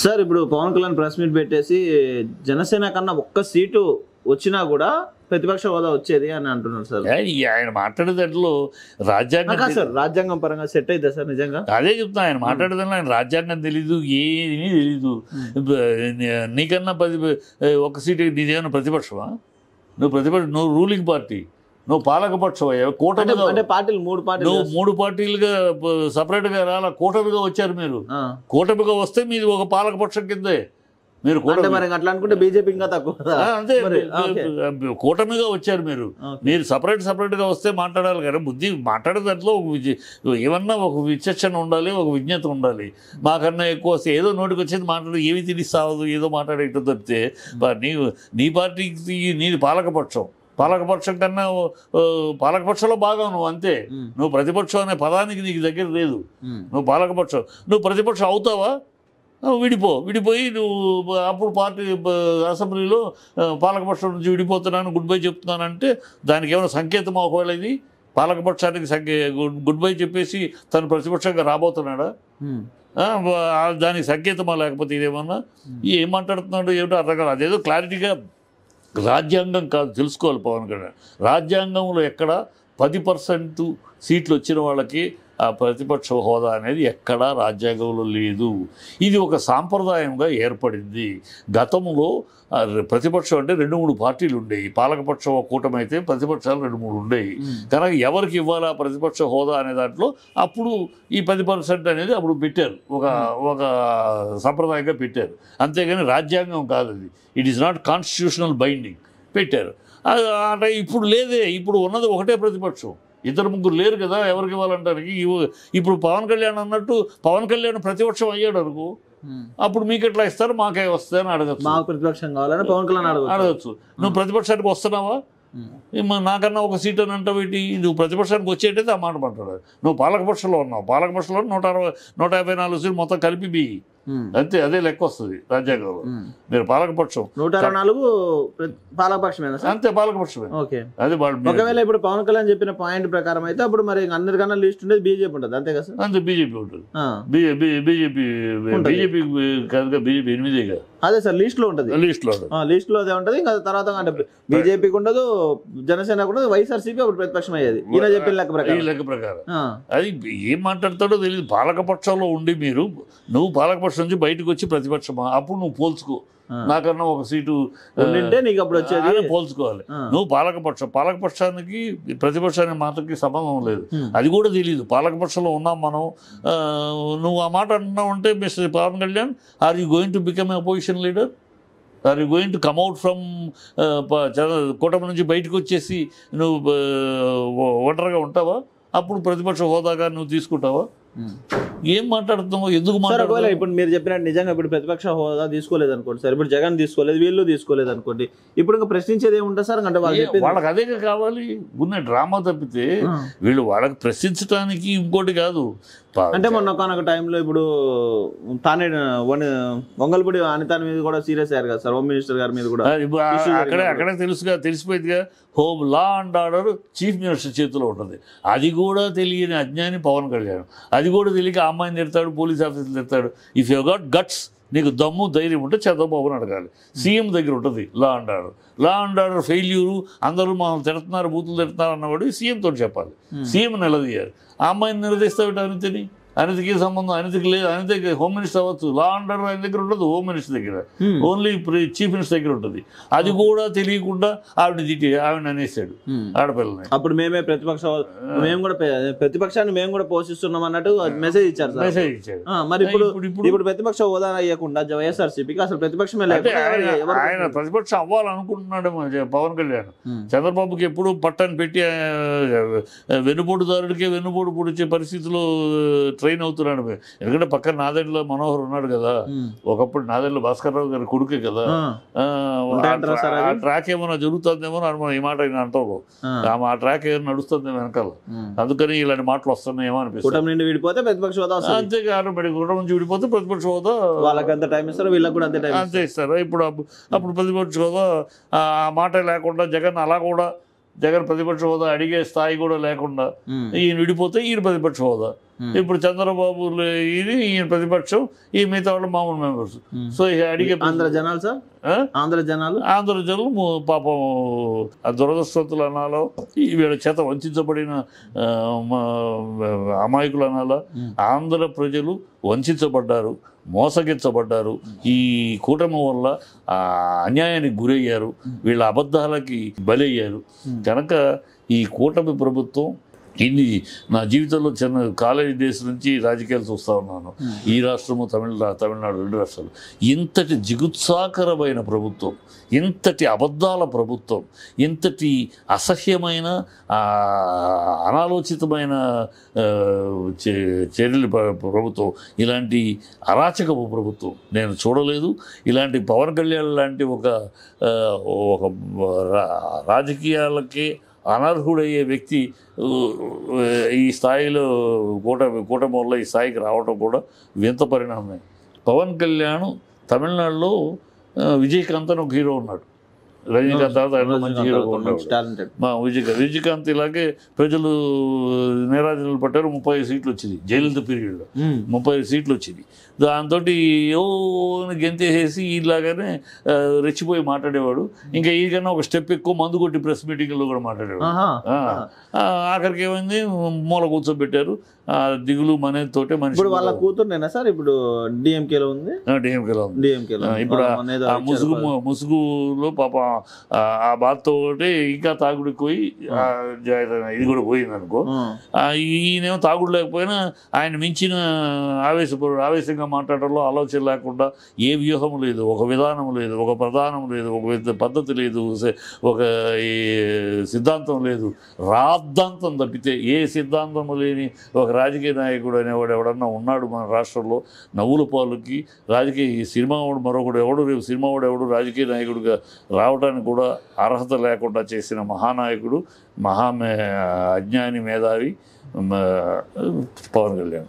Sir ఇప్పుడు Pawan Kalyan press meet పెట్టేసి జనసేన కన్నా ఒక్క సీటు వచ్చినా కూడా ప్రతిపక్ష హోదా వచ్చేది అని అంటున్నారు సార్. ఆయన మాట్లాడే దాంట్లో రాజ్యాంగం సార్ రాజ్యాంగం పరంగా సెట్ అయితే సార్ నిజంగా అదే చెప్తున్నా. ఆయన మాట్లాడేదాంట్లో ఆయన రాజ్యాంగం తెలీదు, ఏమీ తెలీదు. నీకన్నా ఒక సీటు నీదేమన్నా ప్రతిపక్షమా? నువ్వు రూలింగ్ పార్టీ, నువ్వు పాలకపక్షం. కూటమిగా అంటే పార్టీలు మూడు పార్టీలుగా సపరేట్గా రాలా, కూటమిగా వచ్చారు మీరు. కూటమిగా వస్తే మీది ఒక పాలకపక్షం కిందే. మీరు అట్లా అనుకుంటే బీజేపీ ఇంకా తక్కువ. అంతే, కూటమిగా వచ్చారు మీరు. మీరు సపరేట్గా వస్తే మాట్లాడాలి కదా. బుద్ధి మాట్లాడే దాంట్లో ఏమన్నా ఒక విచక్షణ ఉండాలి, ఒక విజ్ఞత ఉండాలి. మాకన్నా ఎక్కువ వస్తే ఏదో నోటికి వచ్చేది మాట్లాడి ఏమి తిరిగిస్తావదు, ఏదో మాట్లాడేటో తప్పితే నీ పార్టీకి నీది పాలకపక్షం కన్నా పాలకపక్షంలో బాగా నువ్వు అంతే. నువ్వు ప్రతిపక్షం అనే పదానికి నీకు దగ్గర లేదు. నువ్వు పాలకపక్షం, నువ్వు ప్రతిపక్షం అవుతావా? విడిపోయి నువ్వు అప్పుడు పార్టీ అసెంబ్లీలో పాలకపక్షం నుంచి విడిపోతున్నాను, గుడ్ బై చెప్తున్నానంటే దానికి ఏమైనా సంకేతం? ఒకవేళ ఇది పాలకపక్షానికి గుడ్ బై చెప్పేసి తను ప్రతిపక్షంగా రాబోతున్నాడా? దానికి సంకేతమా? లేకపోతే ఇదేమన్నా ఏం మాట్లాడుతున్నాడు ఏమిటో అర్థం కాదు. అదేదో క్లారిటీగా రాజ్యాంగం కాదు, తెలుసుకోవాలి పవన్ కళ్యాణ్. రాజ్యాంగంలో ఎక్కడ 10% సీట్లు వచ్చిన వాళ్ళకి ఆ ప్రతిపక్ష హోదా అనేది ఎక్కడా రాజ్యాంగంలో లేదు. ఇది ఒక సాంప్రదాయంగా ఏర్పడింది. గతంలో ప్రతిపక్షం అంటే 2-3 పార్టీలు ఉండేవి. పాలకపక్షం కూటమి అయితే ప్రతిపక్షాలు 2-3 ఉండేవి. కనుక ఎవరికి ఇవ్వాలా ప్రతిపక్ష హోదా అనే దాంట్లో అప్పుడు ఈ 10% అనేది అప్పుడు పెట్టారు, ఒక సంప్రదాయంగా పెట్టారు. అంతేగాని రాజ్యాంగం కాదు అది. It is not constitutional binding పెట్టారు. అంటే ఇప్పుడు లేదే. ఇప్పుడు ఉన్నది ఒకటే ప్రతిపక్షం, 2-3 లేరు కదా ఎవరికి ఇవ్వాలంటానికి. ఇప్పుడు పవన్ కళ్యాణ్ అన్నట్టు పవన్ కళ్యాణ్ ప్రతిపక్షం అయ్యాడు అనుకో, అప్పుడు మీకు ఎట్లా ఇస్తారు, మాకే వస్తాయని అడగచ్చు. మాకు ప్రతిపక్షం కావాలని పవన్ కళ్యాణ్ అడగచ్చు. నువ్వు ప్రతిపక్షానికి వస్తున్నావా? నాకన్నా ఒక సీట్ అని అంటావు. నువ్వు ప్రతిపక్షానికి వచ్చేటైతే ఆ మాట మాట్లాడాలి. నువ్వు పాలకపక్షంలో ఉన్నావు, పాలకపక్షంలో 154 సీట్లు మొత్తం కలిపి బియ్యి అంతే. అదే లెక్క వస్తుంది రాజ్యాంగంలో. మీరు పాలకపక్షం 124 పాలకపక్షమేనా? అంతే, పాలకపక్షమే. అదే ఒకవేళ ఇప్పుడు పవన్ కళ్యాణ్ చెప్పిన పాయింట్ ప్రకారం అయితే అప్పుడు మరి అందరికన్నా లిస్ట్ ఉండేది బీజేపీ ఉంటుంది అంతే కదా? అంతే, బీజేపీ ఉంటుంది. బీజేపీ కాదుగా, బీజేపీ 8గా. అదే సార్ లిస్ట్ లో ఉంటుంది, లిస్ట్ లో అదే ఉంటుంది. ఇంకా తర్వాత అంటే బీజేపీకి ఉండదు, జనసేన ఉండదు, వైఎస్ఆర్సీపీ అప్పుడు ప్రతిపక్షం అయ్యేది ఈయన చెప్పిన లెక్క ప్రకారం. అది ఏం మాట్లాడతాడో తెలియదు. పాలకపక్షంలో ఉండి నువ్వు పాలకపక్షం నుంచి బయటకు వచ్చి ప్రతిపక్షమా? అప్పుడు నువ్వు పోల్చుకో. నాకన్నా ఒక సీటు నీకు అప్పుడు వచ్చేది పోల్చుకోవాలి. నువ్వు పాలకపక్షానికి ప్రతిపక్షానికి మాటకి సంబంధం లేదు. అది కూడా తెలియదు. పాలకపక్షంలో ఉన్నాం మనం. నువ్వు ఆ మాట అంటున్నావు అంటే mister Pawan Kalyan, are you going to become a opposition leader? Are you going to come out from కూటమి నుంచి బయటకు వచ్చేసి నువ్వు ఒంటరిగా ఉంటావా? అప్పుడు ప్రతిపక్ష హోదాగా నువ్వు తీసుకుంటావా? ఏం మాట్లాడుతున్నావు? ఎందుకు మాట్లాడుతున్నావు? ఇప్పుడు మీరు చెప్పినట్టు నిజంగా ఇప్పుడు ప్రతిపక్ష హోదా తీసుకోలేదు అనుకోండి సార్, ఇప్పుడు జగన్ తీసుకోలేదు, వీళ్ళు తీసుకోలేదు అనుకోండి, ఇప్పుడు ఇంకా ప్రశ్నించేది ఏముంటుంది సార్? అంటే వాళ్ళకి అదే కావాలి, ఉన్న డ్రామా తప్పితే వీళ్ళు వాళ్ళకి ప్రశ్నించడానికి ఇంకోటి కాదు. అంటే మొన్న ఒకనొక టైంలో ఇప్పుడు తానే వంగల్పూడి అనిత మీద కూడా సీరియస్ అయ్యారు కదా సార్, హోమ్ మినిస్టర్ గారి మీద కూడా. అక్కడే తెలిసిపోయిందిగా. Home law and order chief minister చేతిలో ఉంటుంది. అది కూడా తెలియని అజ్ఞాని పవన్ కళ్యాణ్. అది కూడా తెలియక అమ్మాయిని తిడతాడు, పోలీస్ ఆఫీసర్ని తిడతాడు. ఇఫ్ యూ గాట్ గట్స్, నీకు దమ్ము ధైర్యం ఉంటే చంద్రబాబుని అడగాలి. సీఎం దగ్గర ఉంటుంది లా అండ్ ఆర్డర్ ఫెయిల్యూరు, అందరూ మనం తిడుతున్నారు, బూతులు తిడుతున్నారు అన్నవాడు సీఎం తోటి చెప్పాలి. సీఎం నిలదీయాలి. ఆ అమ్మాయిని నిలదీస్తావు అనితని? అనితకి సంబంధం, అనితకి లేదు. అనితకి హోమ్ మినిస్టర్ అవ్వచ్చు, లా అండ్ ఆర్డర్ ఆయన దగ్గర ఉండదు, హోమ్ మినిస్టర్ దగ్గర, ఓన్లీ చీఫ్ మినిస్టర్ దగ్గర ఉంటుంది. అది కూడా తెలియకుండా ఆవిడ అనేసాడు ఆడపిల్లని. అప్పుడు మేము కూడా ప్రతిపక్షాన్ని మేము కూడా పోషిస్తున్నాం అన్నట్టు మెసేజ్ ఇచ్చారు. మరి ఇప్పుడు ప్రతిపక్ష హోదా అయ్యకుండా వైఎస్ఆర్సీపీకి అసలు ప్రతిపక్షమే లేదు. ఆయన ప్రతిపక్షం అవ్వాలనుకుంటున్నాడు పవన్ కళ్యాణ్. చంద్రబాబుకి ఎప్పుడు పట్టని పెట్టి వెన్నుపోటుదారుడికే వెన్నుపోటు పొడిచే పరిస్థితిలో ట్రైన్ అవుతున్నాడు. ఎందుకంటే పక్కన నాదెండ్ల మనోహర్ ఉన్నాడు కదా, ఒకప్పుడు నాదెండ్ల భాస్కర్ రావు గారి కొడుకే కదా. ఆ ట్రాక్ ఏమైనా జరుగుతుందేమో అనుమానం. ఈ మాట అంటావు, ఆ ట్రాక్ ఏమైనా నడుస్తుందేమో వెనకాల, అందుకని ఇలాంటి మాటలు వస్తున్నాయేమో అనిపిస్తుంది. విడిపోతే ప్రతిపక్ష హోదా అంతేకాదు, కూటమి నుంచి విడిపోతే ప్రతిపక్ష హోదా వాళ్ళకి అంత టైం ఇస్తారు, వీళ్ళకి కూడా అంతే ఇస్తారు. అప్పుడు ప్రతిపక్ష హోదా ఆ మాట లేకుండా జగన్ ప్రతిపక్ష హోదా అడిగే స్థాయి కూడా లేకుండా ఈయన విడిపోతే ఈయన ప్రతిపక్ష హోదా. ఇప్పుడు చంద్రబాబు ఇది ఈయన ప్రతిపక్షం, ఈ మిగతా వాళ్ళు మామూలు మెంబర్స్. సో అడిగే ఆంధ్ర జనాలు సార్, ఆంధ్ర జనాలు పాపం ఆ దురదృష్టవంతులు అనాలో, వీళ్ళ చేత వంచబడిన అమాయకులు అనాలా, ఆంధ్ర ప్రజలు వంచబడ్డారు, మోసగించబడ్డారు, ఈ కూటమి వల్ల అన్యాయానికి గురయ్యారు, వీళ్ళ అబద్ధాలకి బలయ్యారు. కనుక ఈ కూటమి ప్రభుత్వం నా జీవితంలో చిన్న కాలేజీ డేస్ నుంచి రాజకీయాలు చూస్తూ ఉన్నాను. ఈ రాష్ట్రము తమిళనాడు 2 రాష్ట్రాలు. ఇంతటి జిగుత్సాకరమైన ప్రభుత్వం, ఇంతటి అబద్ధాల ప్రభుత్వం, ఇంతటి అసహ్యమైన అనాలోచితమైన చర్యలు ప్రభుత్వం, ఇలాంటి అరాచకపు ప్రభుత్వం నేను చూడలేదు. ఇలాంటి పవన్ కళ్యాణ్ లాంటి ఒక రాజకీయాలకే అనర్హుడయ్యే వ్యక్తి ఈ స్థాయిలో కూటమి వల్ల ఈ స్థాయికి రావడం కూడా వింత పరిణామమే. పవన్ కళ్యాణ్ తమిళనాడులో విజయకాంత్ అని ఒక హీరో ఉన్నాడు. రజనీకాంత్ తర్వాత మంచి హీరోగా ఉన్నాడు. విజయకాంత్ ఇలాగే ప్రజలు నిరాజనలు పట్టారు. 35 సీట్లు వచ్చింది జయలలిత పీరియడ్లో, 35 సీట్లు వచ్చింది. దాంతో గెంతేసేసి ఇలాగానే రెచ్చిపోయి మాట్లాడేవాడు. ఇంకా ఈకన్నా ఒక స్టెప్ ఎక్కువ మందు కొట్టి ప్రెస్ మీటింగ్లో కూడా మాట్లాడేవాడు. ఆఖరికి ఏమైంది, మూల కూర్చోబెట్టారు. దిగులు మనతోటే మనిషి. ఇప్పుడు వాళ్ళ కూతురునేనా సార్ ఇప్పుడు డిఎంకేలో ఉంది? డిఎంకేలో ఉంది. ఇప్పుడు ఆ ముసుగులో పాప ఆ బాధతో ఇంకా తాగుడికి పోయి ఇది కూడా పోయింది అనుకో. ఈయనేమో తాగుడు లేకపోయినా ఆయన మించిన ఆవేశంగా మాట్లాడడంలో ఆలోచన లేకుండా, ఏ వ్యూహం లేదు, ఒక విధానం లేదు, ఒక ప్రధానం లేదు, ఒక పద్ధతి లేదు, ఒక సిద్ధాంతం లేదు, రాద్ధాంతం తప్పితే ఏ సిద్ధాంతం లేని ఒక రాజకీయ నాయకుడు అనేవాడు ఎవడన్నా ఉన్నాడు మన రాష్ట్రంలో? నవ్వుల పాలుకి రాజకీయ సినిమా వాడు మరొకడు ఎవడు, రేపు సినిమా వాడు ఎవడు రాజకీయ నాయకుడిగా రావడానికి కూడా అర్హత లేకుండా చేసిన మహానాయకుడు, అజ్ఞాని, మేధావి పవన్ కళ్యాణ్.